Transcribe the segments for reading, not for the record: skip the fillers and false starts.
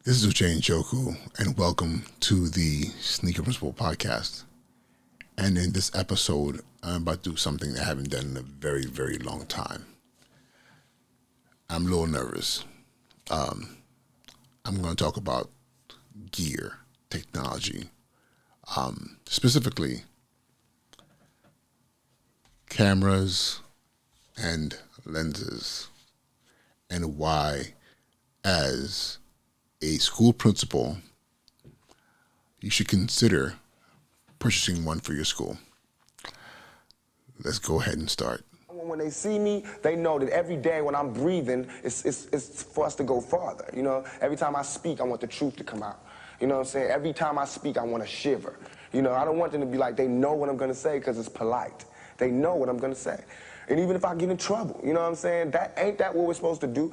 This is Uche Njoku, and welcome to the Sneaker Principle Podcast. And in this episode, I'm about to do something that I haven't done in a very, very long time. I'm a little nervous. I'm going to talk about gear, technology, specifically cameras and lenses, and why, as a school principal, you should consider purchasing one for your school. Let's go ahead and start. When they see me, they know that every day when I'm breathing, it's for us to go farther. You know, every time I speak, I want the truth to come out. You know what I'm saying? Every time I speak, I want to shiver. You know, I don't want them to be like, they know what I'm going to say because it's polite. They know what I'm going to say. And even if I get in trouble, you know what I'm saying? Ain't that what we're supposed to do?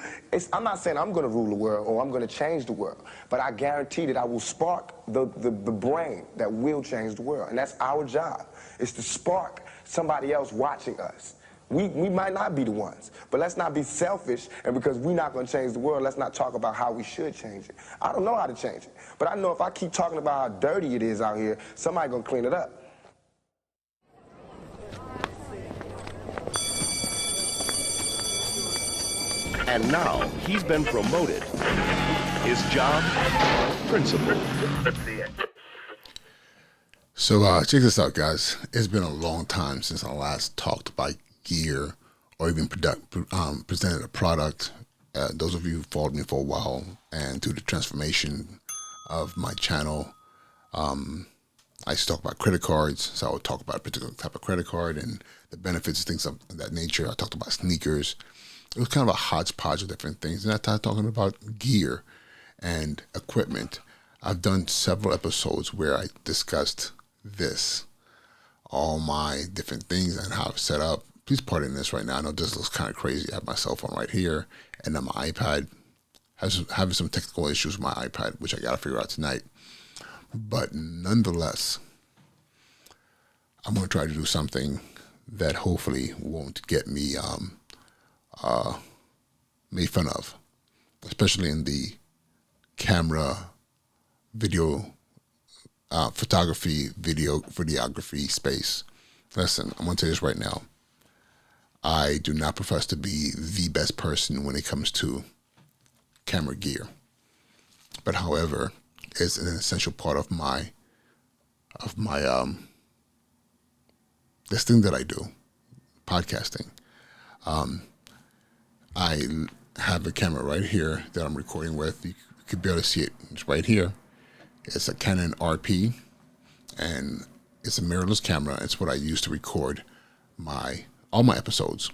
I'm not saying I'm going to rule the world or I'm going to change the world, but I guarantee that I will spark the brain that will change the world. And that's our job, is to spark somebody else watching us. We might not be the ones, but let's not be selfish, and because we're not going to change the world, let's not talk about how we should change it. I don't know how to change it, but I know if I keep talking about how dirty it is out here, somebody's going to clean it up. And now he's been promoted. His job, principal. So check this out, guys. It's been a long time since I last talked about gear or even presented a product. Those of you who followed me for a while and through the transformation of my channel, I used to talk about credit cards. So I would talk about a particular type of credit card and the benefits, things of that nature. I talked about sneakers. It was kind of a hodgepodge of different things. And I started talking about gear and equipment. I've done several episodes where I discussed this, all my different things and how it's set up. Please pardon this right now. I know this looks kind of crazy. I have my cell phone right here, and then my iPad having some technical issues with my iPad, which I got to figure out tonight. But nonetheless, I'm going to try to do something that hopefully won't get me made fun of, especially in the camera, video, photography, videography space. Listen, I'm going to tell you this right now. I do not profess to be the best person when it comes to camera gear. But however, it's an essential part of my this thing that I do, podcasting. I have a camera right here that I'm recording with. You could barely see it. It's right here. It's a Canon RP, and it's a mirrorless camera. It's what I use to record all my episodes,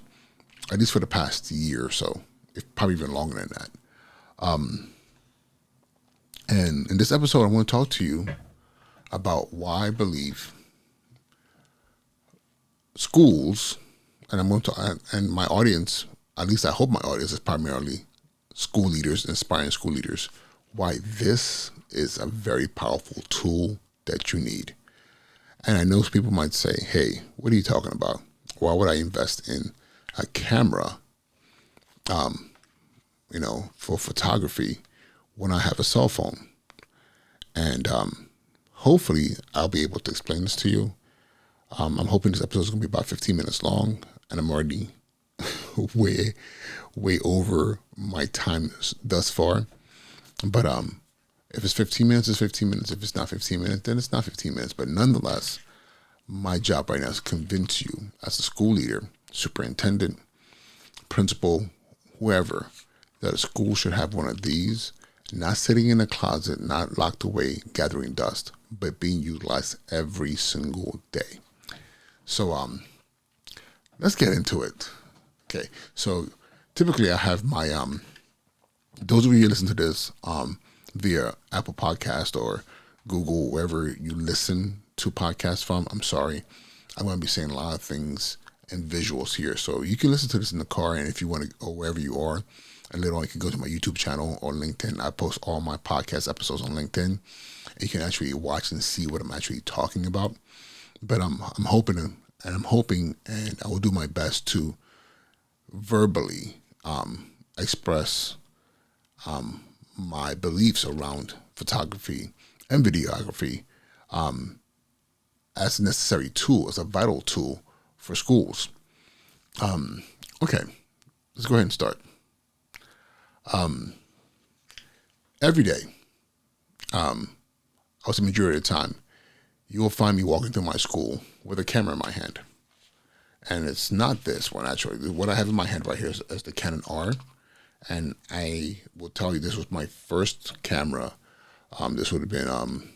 at least for the past year or so, probably even longer than that. And in this episode, I want to talk to you about why I believe schools, and my audience, at least I hope my audience is primarily school leaders, inspiring school leaders, why this is a very powerful tool that you need. And I know people might say, hey, what are you talking about? Why would I invest in a camera, for photography when I have a cell phone? And hopefully I'll be able to explain this to you. I'm hoping this episode is going to be about 15 minutes long, and I'm already way over my time thus far. But if it's 15 minutes, it's 15 minutes. If it's not 15 minutes, then it's not 15 minutes. But nonetheless, my job right now is to convince you as a school leader, superintendent, principal, whoever, that a school should have one of these, not sitting in a closet, not locked away, gathering dust, but being utilized every single day. So let's get into it. Okay, so typically I have my, those of you who listen to this via Apple Podcast or Google, wherever you listen to podcasts from, I'm sorry. I'm going to be saying a lot of things and visuals here. So you can listen to this in the car, and if you want to go wherever you are, and later on you can go to my YouTube channel or LinkedIn. I post all my podcast episodes on LinkedIn, and you can actually watch and see what I'm actually talking about. But I'm hoping, and I will do my best to verbally express my beliefs around photography and videography as a necessary tool, as a vital tool for schools. Okay, let's go ahead and start. Every day, I would say majority of the time, you will find me walking through my school with a camera in my hand. And it's not this one, actually. What I have in my hand right here is the Canon R. And I will tell you, this was my first camera. This would have been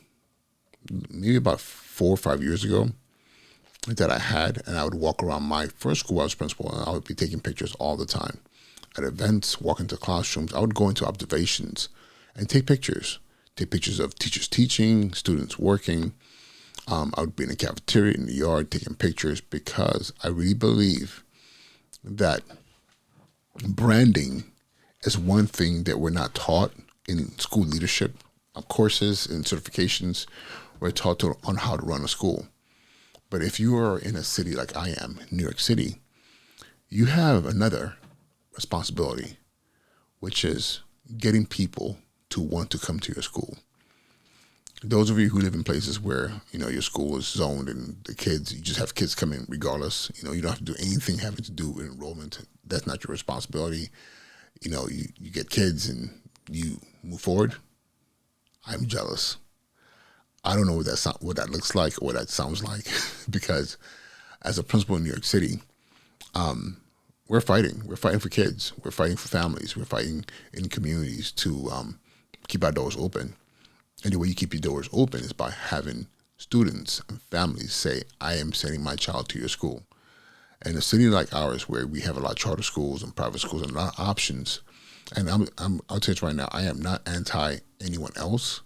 maybe about 4 or 5 years ago that I had. And I would walk around my first school. I was principal, and I would be taking pictures all the time. At events, walk into classrooms. I would go into observations and take pictures. Take pictures of teachers teaching, students working. I would be in the cafeteria, in the yard, taking pictures, because I really believe that branding is one thing that we're not taught in school leadership courses and certifications. We're taught on how to run a school. But if you are in a city like I am, New York City, you have another responsibility, which is getting people to want to come to your school. Those of you who live in places where, your school is zoned and you just have kids coming regardless, you don't have to do anything having to do with enrollment. That's not your responsibility. You get kids and you move forward. I'm jealous. I don't know what that looks like or what that sounds like, because as a principal in New York City, we're fighting. We're fighting for kids. We're fighting for families. We're fighting in communities to keep our doors open. And the way you keep your doors open is by having students and families say, I am sending my child to your school. In a city like ours, where we have a lot of charter schools and private schools and a lot of options, and I'll tell you right now, I am not anti anyone else,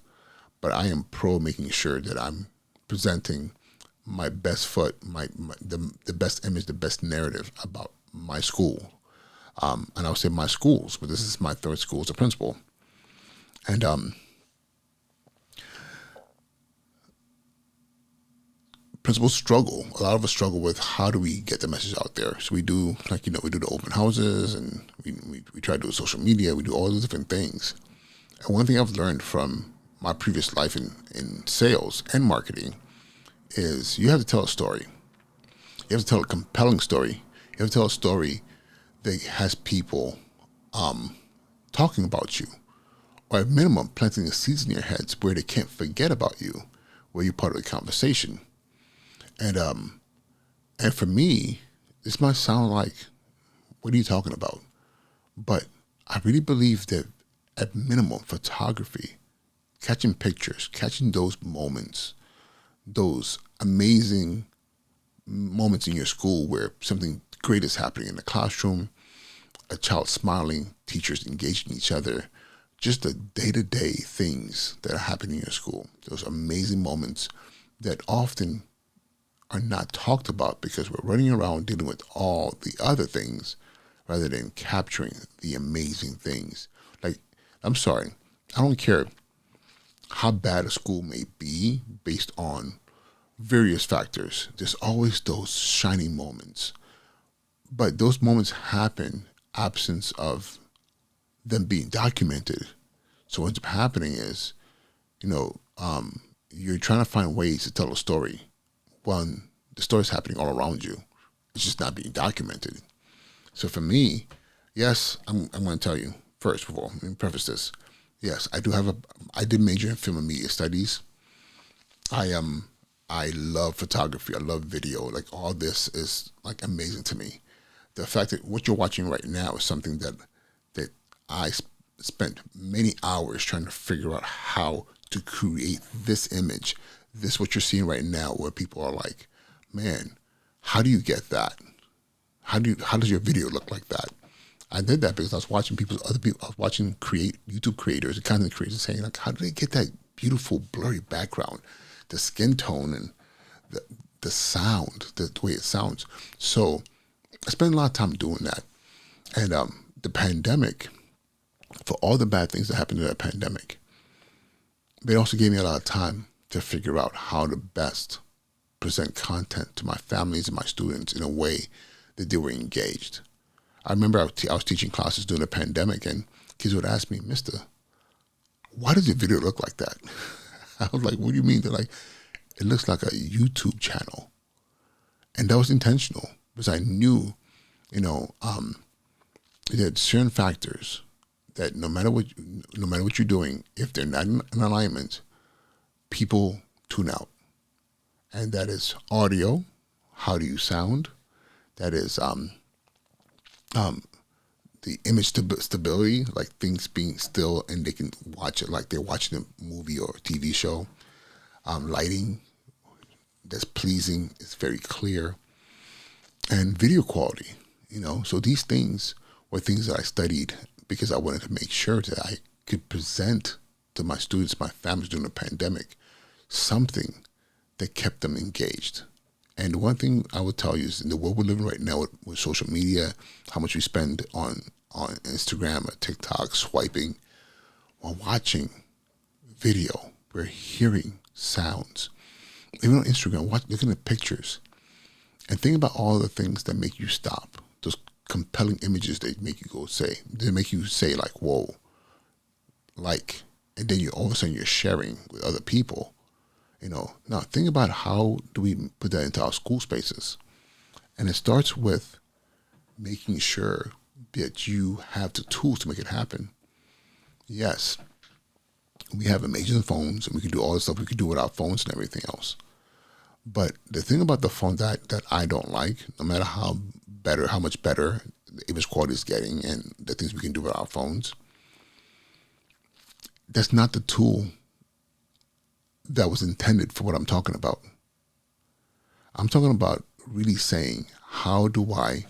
but I am pro making sure that I'm presenting my best foot, the best image, the best narrative about my school. And I would say my schools, but this is my third school as a principal. And principals struggle. A lot of us struggle with how do we get the message out there. So we do, we do the open houses, and we try to do social media. We do all those different things. And one thing I've learned from my previous life in sales and marketing is you have to tell a story. You have to tell a compelling story. You have to tell a story that has people talking about you, or at minimum planting the seeds in your heads where they can't forget about you, where you're part of the conversation. And for me, this might sound like, what are you talking about? But I really believe that at minimum, photography, catching pictures, catching those moments, those amazing moments in your school where something great is happening in the classroom, a child smiling, teachers engaging each other, just the day-to-day things that are happening in your school, those amazing moments that often are not talked about because we're running around dealing with all the other things rather than capturing the amazing things. I'm sorry, I don't care how bad a school may be based on various factors. There's always those shining moments. But those moments happen absence of them being documented. So what ends up happening is, you're trying to find ways to tell a story when the story's happening all around you. It's just not being documented. So for me, yes, I'm going to tell you, first of all, let me preface this. Yes, I did major in film and media studies. I love photography. I love video. All this is amazing to me. The fact that what you're watching right now is something that I spent many hours trying to figure out how to create this image. This, what you're seeing right now, where people are like, man, how do you get that? How does your video look like that? I did that because I was watching I was watching YouTube creators and content creators saying, how do they get that beautiful blurry background, the skin tone and the sound, the way it sounds. So I spent a lot of time doing that. And the pandemic, for all the bad things that happened in that pandemic, it also gave me a lot of time to figure out how to best present content to my families and my students in a way that they were engaged. I remember I was teaching classes during the pandemic, and kids would ask me, Mister, why does your video look like that? I was like, what do you mean? They're like, it looks like a YouTube channel. And that was intentional because I knew, there are certain factors that no matter what you're doing, if they're not in alignment, people tune out. And that is audio. How do you sound? That is the image stability, like things being still and they can watch it like they're watching a movie or a TV show. Lighting that's pleasing, it's very clear. And video quality, So these things were things that I studied because I wanted to make sure that I could present to my students, my families during the pandemic, something that kept them engaged. And one thing I would tell you is in the world we're living right now with social media, how much we spend on Instagram or TikTok, swiping, while watching video, we're hearing sounds. Even on Instagram, looking at pictures. And think about all the things that make you stop. Those compelling images that make you make you say like, whoa, and then all of a sudden you're sharing with other people. Now think about how do we put that into our school spaces? And it starts with making sure that you have the tools to make it happen. Yes, we have amazing phones and we can do all the stuff we can do with our phones and everything else. But the thing about the phone that I don't like, no matter how much better the image quality is getting and the things we can do with our phones, that's not the tool that was intended for what I'm talking about. I'm talking about really saying, how do I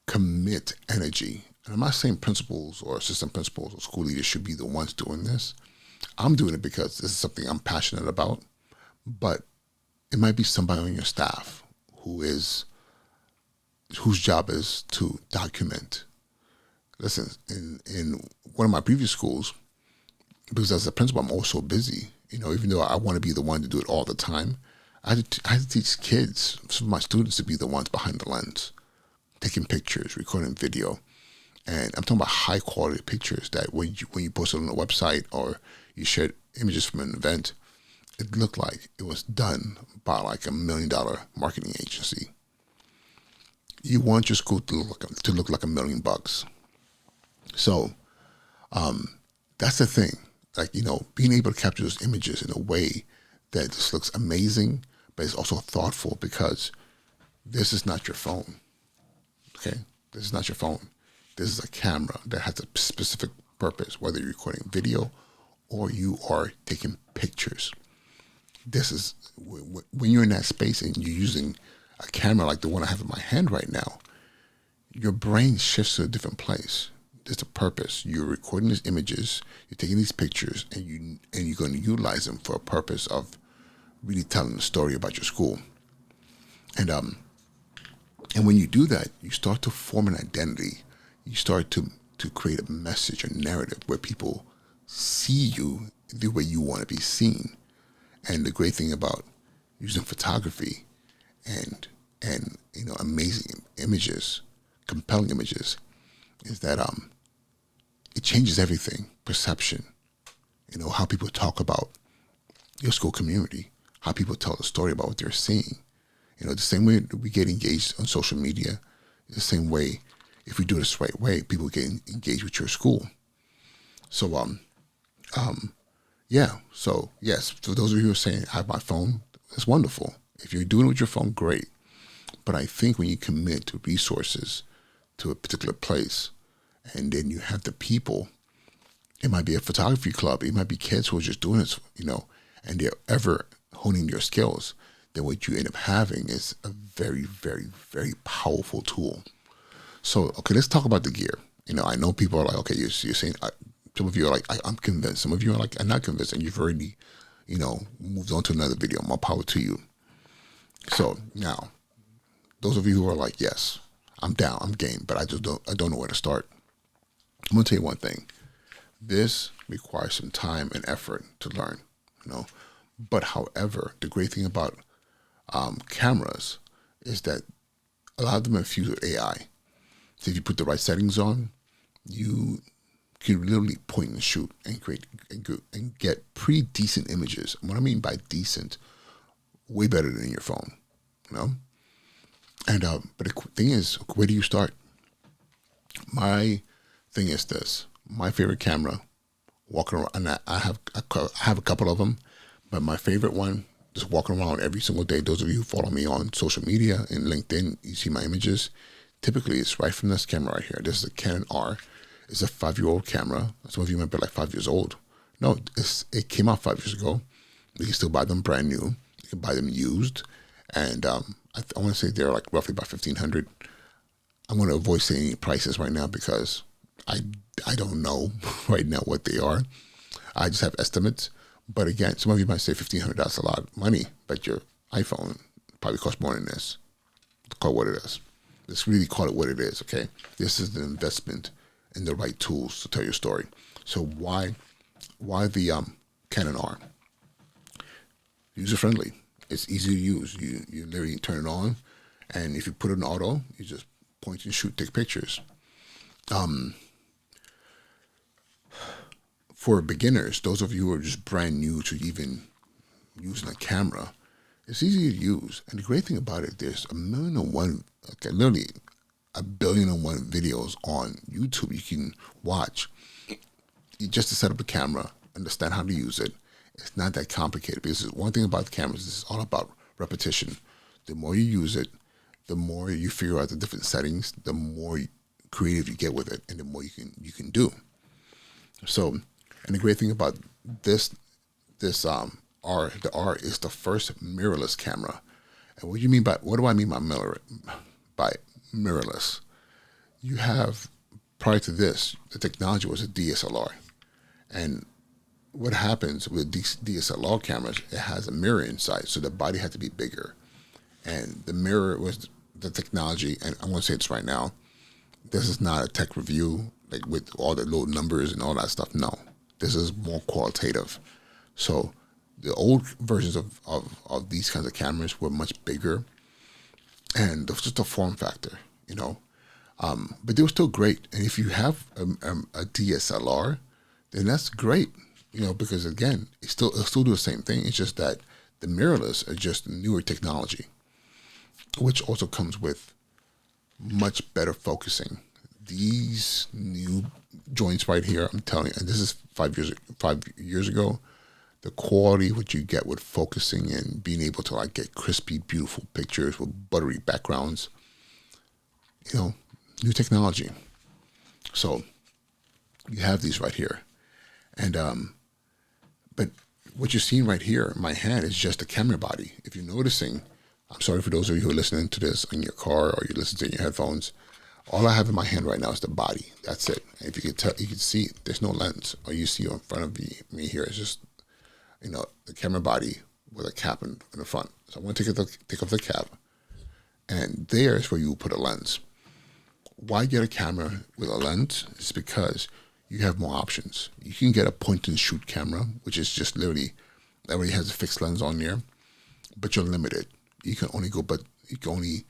commit energy? And I'm not saying principals or assistant principals or school leaders should be the ones doing this. I'm doing it because this is something I'm passionate about, but it might be somebody on your staff whose job is to document. Listen, in one of my previous schools, because as a principal, I'm also busy, even though I want to be the one to do it all the time, I had to teach kids, some of my students, to be the ones behind the lens, taking pictures, recording video. And I'm talking about high quality pictures that when you post it on a website or you share images from an event, it looked like it was done by like $1 million marketing agency. You want your school to look like $1 million. So that's the thing. Like, being able to capture those images in a way that just looks amazing, but it's also thoughtful, because this is not your phone. Okay? This is not your phone. This is a camera that has a specific purpose, whether you're recording video or you are taking pictures. This is, when you're in that space and you're using a camera like the one I have in my hand right now, your brain shifts to a different place. There's a purpose. You're recording these images, you're taking these pictures, and you're going to utilize them for a purpose of really telling a story about your school. And when you do that, you start to form an identity. You start to create a message, a narrative where people see you the way you want to be seen. And the great thing about using photography and amazing images, compelling images, is that it changes everything. Perception, how people talk about your school community, how people tell the story about what they're seeing. The same way we get engaged on social media, the same way, if we do this the right way, people get engaged with your school. So, yeah. So, yes, for those of you who are saying, I have my phone, it's wonderful. If you're doing it with your phone, great. But I think when you commit to resources to a particular place, and then you have the people, it might be a photography club, it might be kids who are just doing this, and they're ever honing their skills, then what you end up having is a very, very, very powerful tool. So, okay, let's talk about the gear. I know people are like, okay, you're saying, some of you are like, I'm convinced. Some of you are like, I'm not convinced, and you've already, moved on to another video. More power to you. So now, those of you who are like, yes, I'm down, I'm game, but I don't know where to start. I'm gonna tell you one thing. This requires some time and effort to learn, But however, the great thing about cameras is that a lot of them are infused with AI. So if you put the right settings on, you can literally point and shoot and create and get pretty decent images. And what I mean by decent, way better than your phone, you know. And but the thing is, where do you start? My thing is this: my favorite camera, walking around, and I have a couple of them, but my favorite one, just walking around every single day. Those of you who follow me on social media and LinkedIn, you see my images. Typically, it's right from this camera right here. This is a Canon R. It's a 5-year-old camera. Some of you might be like 5 years old. No, it came out 5 years ago. You can still buy them brand new. You can buy them used, and I want to say they're like roughly about $1,500. I'm going to avoid saying any prices right now because I don't know right now what they are. I just have estimates. But again, some of you might say $1,500. That's a lot of money, but your iPhone probably costs more than this. Call it what it is. Let's really call it what it is. Okay, this is an investment in the right tools to tell your story. So why the Canon R? User friendly. It's easy to use. You literally turn it on, and if you put it in auto, you just point and shoot, take pictures. For beginners, those of you who are just brand new to even using a camera, it's easy to use. And the great thing about it, there's literally 1,000,000,001 videos on YouTube you can watch. Just to set up a camera, understand how to use it. It's not that complicated, because one thing about the cameras is it's all about repetition. The more you use it, the more you figure out the different settings, the more creative you get with it, and the more you can do. So, and the great thing about this R, the R is the first mirrorless camera. And what do I mean by mirrorless? You have, prior to this, the technology was a DSLR, and what happens with these DSLR cameras, it has a mirror inside, so the body had to be bigger. And the mirror was the technology, and I'm going to say this right now, this is not a tech review, like with all the little numbers and all that stuff. No, this is more qualitative. So the old versions of these kinds of cameras were much bigger, and it was just a form factor, you know. But they were still great. And if you have a DSLR, then that's great. You know, because again, it'll still do the same thing. It's just that the mirrorless are just newer technology, which also comes with much better focusing. These new joints right here, I'm telling you, and this is 5 years ago, the quality what you get with focusing and being able to like get crispy, beautiful pictures with buttery backgrounds, you know, new technology. So you have these right here. And but what you're seeing right here in my hand is just a camera body. If you're noticing, I'm sorry for those of you who are listening to this in your car or you listen to it in your headphones. All I have in my hand right now is the body. That's it. And if you could tell, you can see there's no lens. All you see in front of me here is just, you know, the camera body with a cap in the front. So I'm going to take off the cap, and there is where you put a lens. Why get a camera with a lens? It's because you have more options. You can get a point and shoot camera, which is just literally, that already has a fixed lens on there, but you're limited. You can only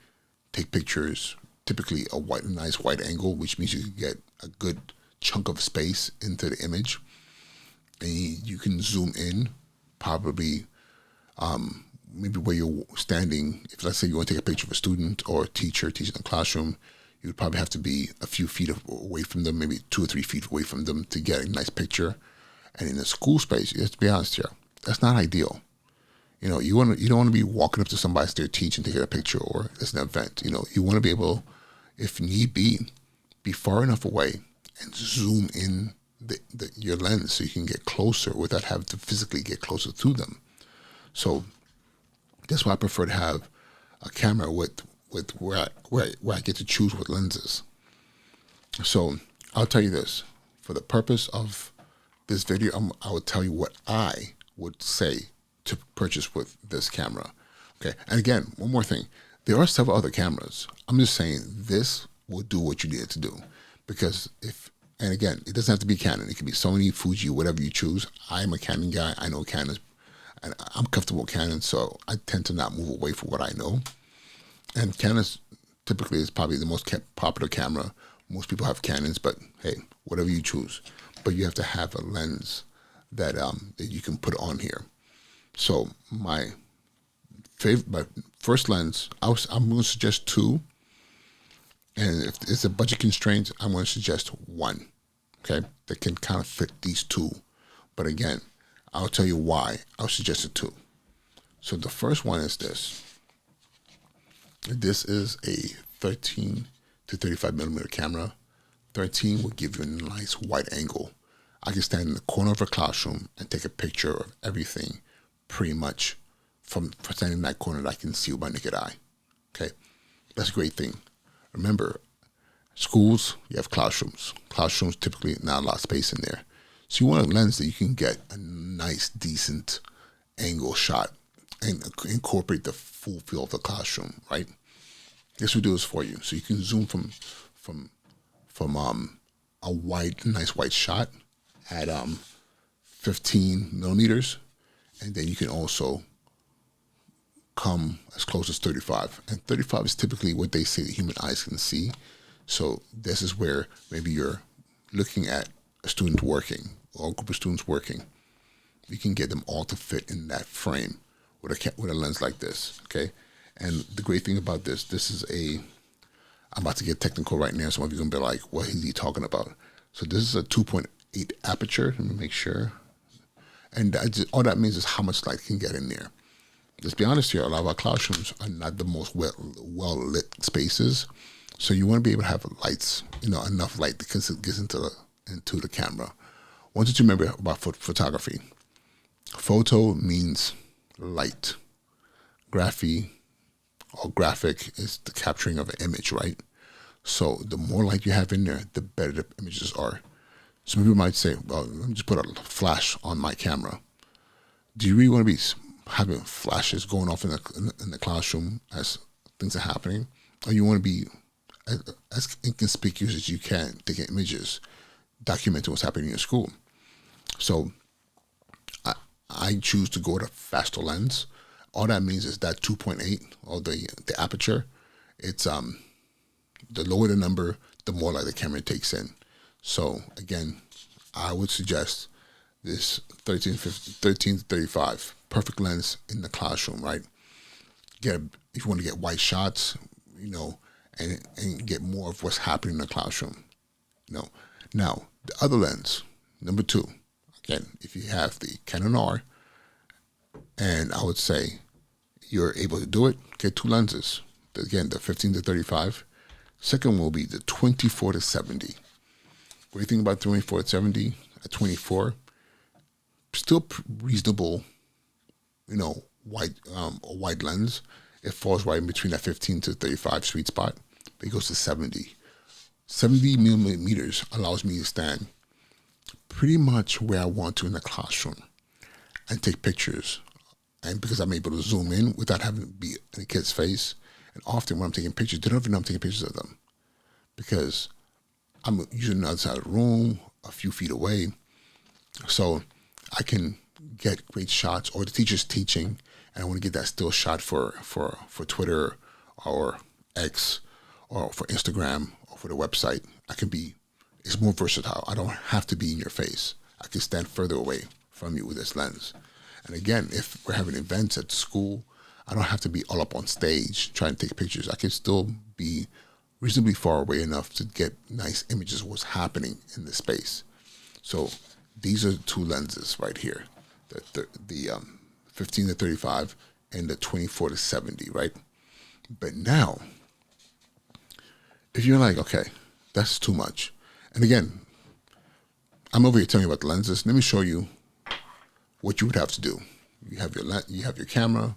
take pictures, typically a nice wide angle, which means you can get a good chunk of space into the image. And you can zoom in, probably maybe where you're standing. If let's say you want to take a picture of a student or a teacher teaching in a classroom, you would probably have to be a few feet away from them, maybe 2 or 3 feet away from them to get a nice picture. And in a school space, let's be honest here, that's not ideal. You know, you don't want to be walking up to somebody as they're teaching to get a picture, or it's an event. You know, you want to be able, if need be far enough away and zoom in your lens so you can get closer without having to physically get closer to them. So that's why I prefer to have a camera with where I get to choose what lenses. So I'll tell you this, for the purpose of this video, I will tell you what I would say to purchase with this camera. Okay, and again, one more thing. There are several other cameras. I'm just saying this will do what you need it to do. Because and again, it doesn't have to be Canon. It can be Sony, Fuji, whatever you choose. I'm a Canon guy. I know Canon, and I'm comfortable with Canon, so I tend to not move away from what I know. And Canon typically is probably the most popular camera. Most people have Canons, but hey, whatever you choose. but you have to have a lens that that you can put on here. So my first lens, I'm going to suggest 2, and if it's a budget constraint, I'm going to suggest 1. Okay, that can kind of fit these 2, but again, I'll tell you why I'll suggest a 2. So the first one is this. This is a 13 to 35 millimeter camera. 13 will give you a nice wide angle. I can stand in the corner of a classroom and take a picture of everything pretty much from standing in that corner that I can see with my naked eye. Okay, that's a great thing. Remember, schools, you have classrooms. Classrooms typically not a lot of space in there. So you want a lens that you can get a nice, decent angle shot and incorporate the full feel of the classroom, right? This will do this for you. So you can zoom from a nice wide shot at 15 millimeters, and then you can also come as close as 35. And 35 is typically what they say the human eyes can see. So this is where maybe you're looking at a student working or a group of students working. You can get them all to fit in that frame with a lens like this, okay? And the great thing about this is I'm about to get technical right now, so some of you are going to be like, what is he talking about? So this is a 2.8 aperture. Let me make sure. And all that means is how much light can get in there. Let's be honest here, a lot of our classrooms are not the most well-lit spaces. So you want to be able to have lights, enough light because it gets into the camera. I want you to remember about photography. Photo means light. Graphy or graphic is the capturing of an image, right? So the more light you have in there, the better the images are. Some people might say, well, let me just put a flash on my camera. Do you really want to be having flashes going off in the classroom as things are happening? Or you want to be as inconspicuous as you can, taking images, documenting what's happening in your school? So I choose to go with a faster lens. All that means is that 2.8 or the aperture, it's the lower the number, the more light the camera takes in. So again, I would suggest this 13 to 35, perfect lens in the classroom, right? If you want to get wide shots, and get more of what's happening in the classroom. Now the other lens, number 2, again, if you have the Canon R, and I would say you're able to do it, get 2 lenses. Again, the 15 to 35. Second will be the 24 to 70. What do you think about 24 to 70? At 24, still reasonable, wide lens. It falls right in between that 15 to 35 sweet spot, but it goes to 70. 70 millimeters allows me to stand pretty much where I want to in the classroom and take pictures. And because I'm able to zoom in without having to be in a kid's face, and often when I'm taking pictures, they don't even know I'm taking pictures of them because I'm usually on the other side of the room, a few feet away. So I can get great shots, or the teacher's teaching, and I want to get that still shot for Twitter or X or for Instagram or for the website. It's more versatile. I don't have to be in your face. I can stand further away from you with this lens. And again, if we're having events at school, I don't have to be all up on stage trying to take pictures. I can still be reasonably far away enough to get nice images of what's happening in the space. So these are 2 lenses right here, the 15 to 35 and the 24 to 70, right? But now, if you're like, okay, that's too much. And again, I'm over here telling you about the lenses. Let me show you what you would have to do. You have your camera,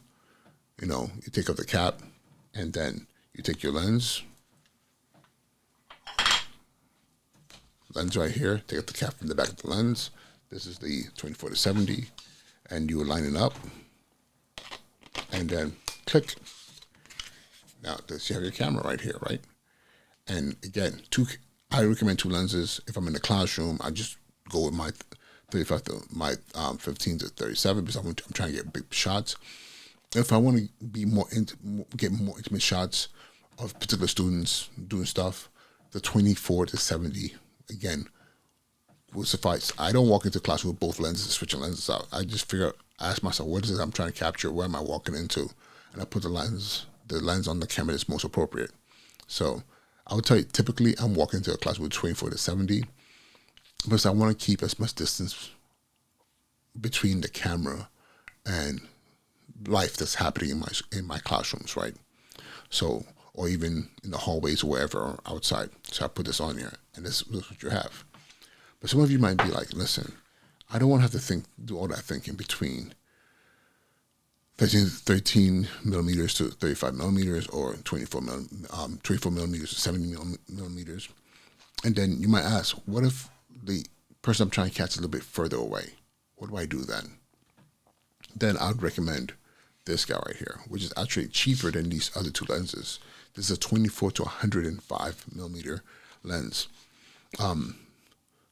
you take off the cap, and then you take your lens right here, take out the cap from the back of the lens. This is the 24 to 70, and you will line it up, and then click. Now, you have your camera right here, right? And again, I recommend 2 lenses. If I'm in the classroom, I just go with my 35 to my 15 to 37 because I'm trying to get big shots. If I want to get more intimate shots of particular students doing stuff, the 24 to 70, again, will suffice. I don't walk into class with both lenses, switching lenses out. I just ask myself, what is it I'm trying to capture? Where am I walking into? And I put the lens on the camera that's most appropriate. So I would tell you, typically I'm walking into a class with 24 to 70, because I want to keep as much distance between the camera and life that's happening in my classrooms, right? So, or even in the hallways or wherever, or outside. So I put this on here, and this is what you have. But some of you might be like, listen, I don't want to have to do all that thinking between 13 millimeters to 35 millimeters, or 24 millimeters to 70 millimeters. And then you might ask, what if the person I'm trying to catch is a little bit further away? What do I do then? Then I would recommend this guy right here, which is actually cheaper than these other two lenses. This is a 24 to 105 millimeter lens.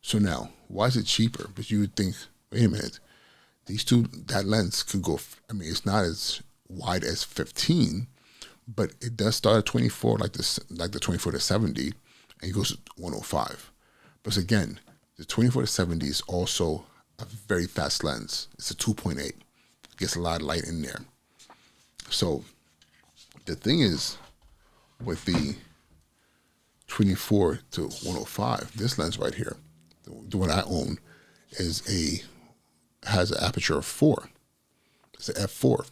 So now, why is it cheaper? Because you would think, wait a minute, that lens could go, it's not as wide as 15, but it does start at 24, like the 24 to 70, and it goes to 105. But again, the 24 to 70 is also a very fast lens. It's a 2.8. It gets a lot of light in there. So the thing is, with the 24 to 105, this lens right here, the one I own, has an aperture of 4. It's an f4.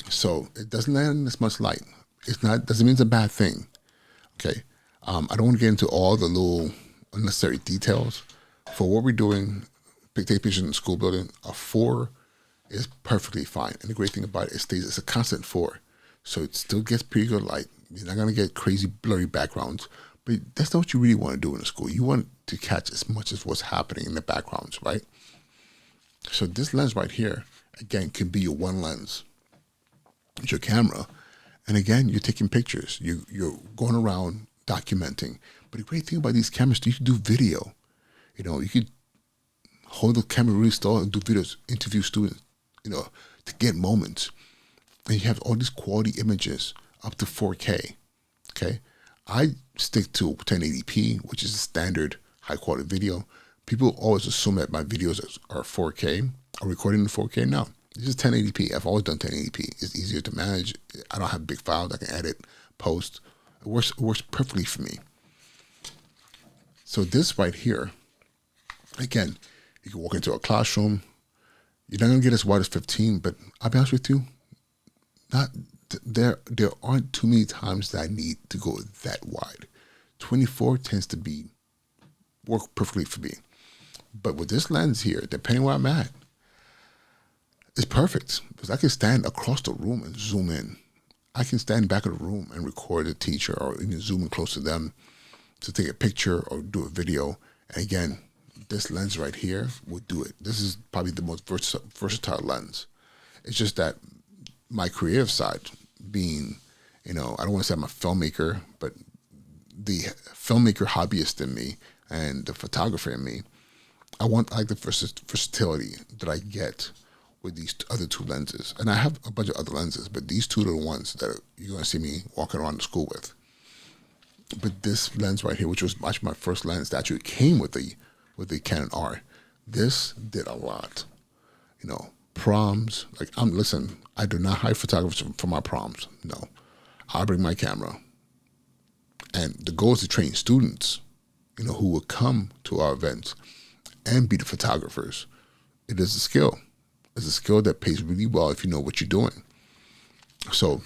So it doesn't let in as much light. Doesn't mean it's a bad thing. Okay. I don't want to get into all the little unnecessary details. For what we're doing, take pictures in the school building, a 4 is perfectly fine. And the great thing about it's a constant 4. So it still gets pretty good light. You're not going to get crazy blurry backgrounds, but that's not what you really want to do in a school. You want to catch as much as what's happening in the backgrounds, right? So this lens right here, again, can be your one lens. It's your camera. And again, you're taking pictures. You're going around documenting. But the great thing about these cameras, you can do video. You could hold the camera really still and do videos, interview students, to get moments. And you have all these quality images up to 4K, okay? I stick to 1080p, which is a standard high-quality video. People always assume that my videos are 4K, are recording in 4K. No, this is 1080p. I've always done 1080p. It's easier to manage. I don't have big files. I can edit, post. It works perfectly for me. So this right here, again, you can walk into a classroom. You're not going to get as wide as 15, but I'll be honest with you, there aren't too many times that I need to go that wide. 24 tends to work perfectly for me. But with this lens here, depending where I'm at, it's perfect, because I can stand across the room and zoom in. I can stand back of the room and record a teacher, or even zoom in close to them to take a picture or do a video. And again, this lens right here will do it. This is probably the most versatile lens. It's just that my creative side, being, I don't want to say I'm a filmmaker, but the filmmaker hobbyist in me and the photographer in me, I want the versatility that I get with these other two lenses. And I have a bunch of other lenses, but these two are the ones that you're going to see me walking around the school with. But this lens right here, which was actually my first lens that actually came with the Canon R, this did a lot. Proms, listen, I do not hire photographers for my proms. No, I bring my camera. And the goal is to train students, who will come to our events and be the photographers. It is a skill. It's a skill that pays really well if you know what you're doing. So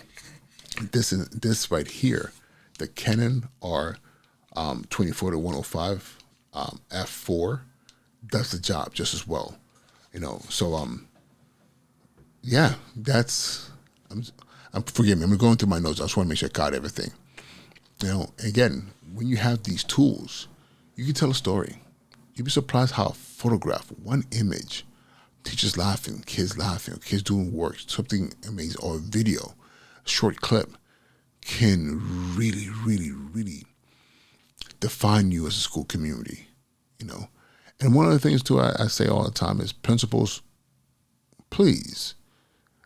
this right here, the Canon R 24 to 105 f4 does the job just as well. So yeah, forgive me, I'm going through my notes. I just want to make sure I caught everything. Again, when you have these tools, you can tell a story. You'd be surprised how a photograph, one image, teachers laughing, kids doing work, something amazing, or a video, a short clip, can really, really, really define you as a school community, And one of the things, too, I say all the time is, principals, please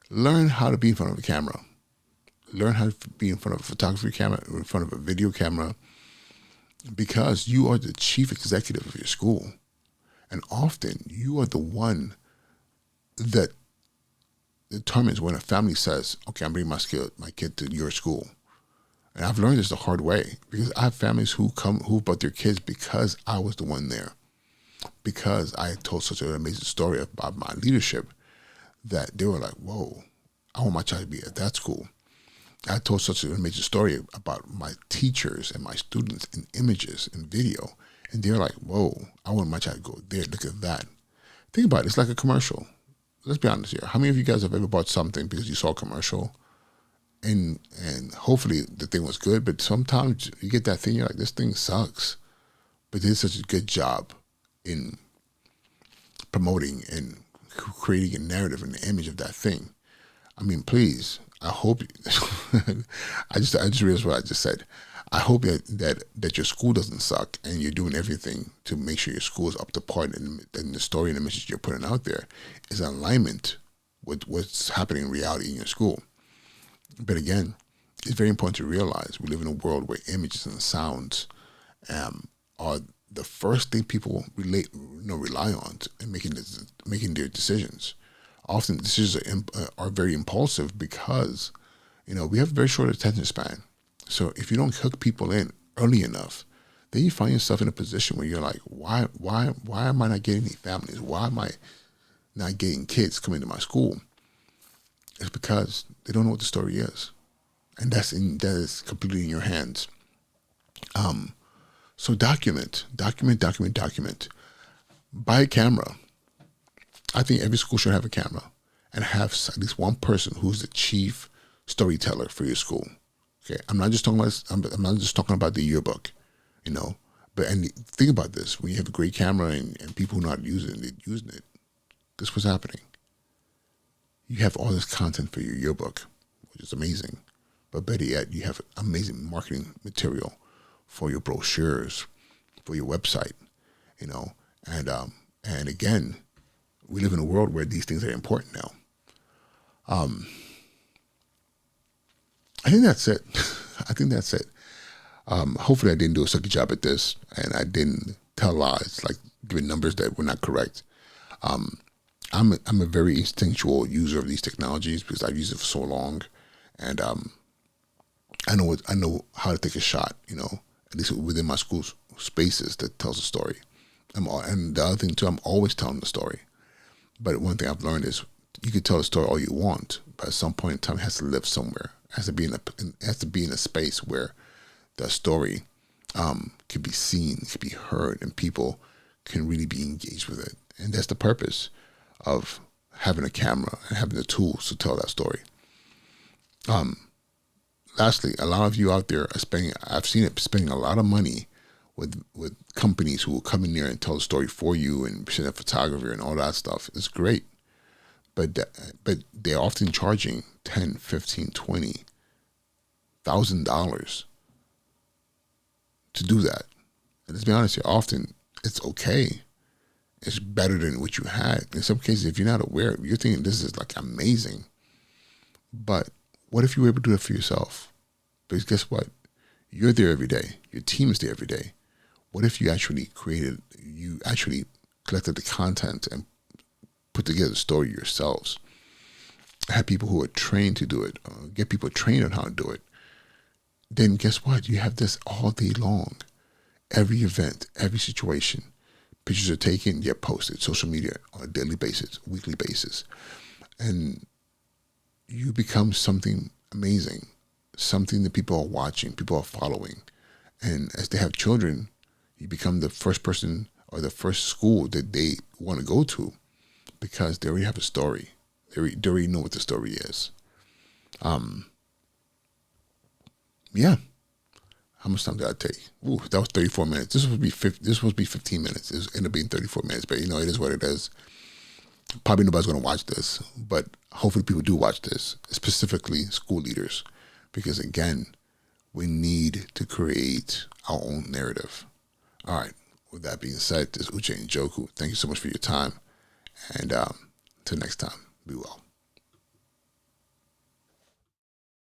learn how to be in front of a camera. Learn how to be in front of a photography camera, or in front of a video camera, because you are the chief executive of your school. And often you are the one that determines when a family says, okay, I'm bringing my kid to your school. And I've learned this the hard way, because I have families who brought their kids because I was the one there, because I told such an amazing story about my leadership that they were like, whoa, I want my child to be at that school. I told such an amazing story about my teachers and my students in images and video. And they're like, whoa, I want my child to go there. Look at that. Think about it. It's like a commercial. Let's be honest here. How many of you guys have ever bought something because you saw a commercial and hopefully the thing was good, but sometimes you get that thing, you're like, this thing sucks. But they did such a good job in promoting and creating a narrative and the image of that thing. I mean, please, I hope, I just realized what I just said. I hope that your school doesn't suck and you're doing everything to make sure your school is up to par, and the story and the message you're putting out there is in alignment with what's happening in reality in your school. But again, it's very important to realize we live in a world where images and sounds are the first thing people rely on in making their decisions. Often decisions are very impulsive because, we have a very short attention span. So if you don't hook people in early enough, then you find yourself in a position where you're like, why am I not getting any families? Why am I not getting kids coming to my school? It's because they don't know what the story is. And that is completely in your hands. So document. Buy a camera. I think every school should have a camera and have at least one person who's the chief storyteller for your school. Okay, I'm not just talking about the yearbook, But think about this: when you have a great camera and people who are not using it, this is what's happening. You have all this content for your yearbook, which is amazing. But better yet, you have amazing marketing material for your brochures, for your website, And again, we live in a world where these things are important now. I think that's it. Hopefully I didn't do a sucky job at this and I didn't tell lies, like giving numbers that were not correct. I'm a very instinctual user of these technologies because I've used it for so long, and I know how to take a shot, at least within my school spaces that tells a story. And the other thing too, I'm always telling the story. But one thing I've learned is you can tell the story all you want, but at some point in time it has to live somewhere. It has to be in a space where the story can be seen, can be heard, and people can really be engaged with it. And that's the purpose of having a camera and having the tools to tell that story. Lastly, a lot of you out there are I've seen it spending a lot of money with companies who will come in there and tell the story for you and present a photographer and all that stuff. It's great. But they're often charging $10, $15, $20,000 to do that. And let's be honest here, often it's okay. It's better than what you had. In some cases, if you're not aware, you're thinking this is like amazing. But what if you were able to do it for yourself? Because guess what? You're there every day. Your team is there every day. What if you actually collected the content and put together the story yourselves? Have people who are trained to do it, get people trained on how to do it. Then guess what? You have this all day long. Every event, every situation. Pictures are taken, get posted, social media on a daily basis, weekly basis. And you become something amazing, something that people are watching, people are following. And as they have children, you become the first person or the first school that they want to go to because they already have a story. They already know what the story is. Yeah. How much time did I take? Ooh, that was 34 minutes. This was supposed to be 15 minutes. It ended up being 34 minutes, but it is what it is. Probably nobody's going to watch this, but hopefully people do watch this, specifically school leaders, because again, we need to create our own narrative. All right. With that being said, this is Uche Njoku. Thank you so much for your time. And until next time, be well.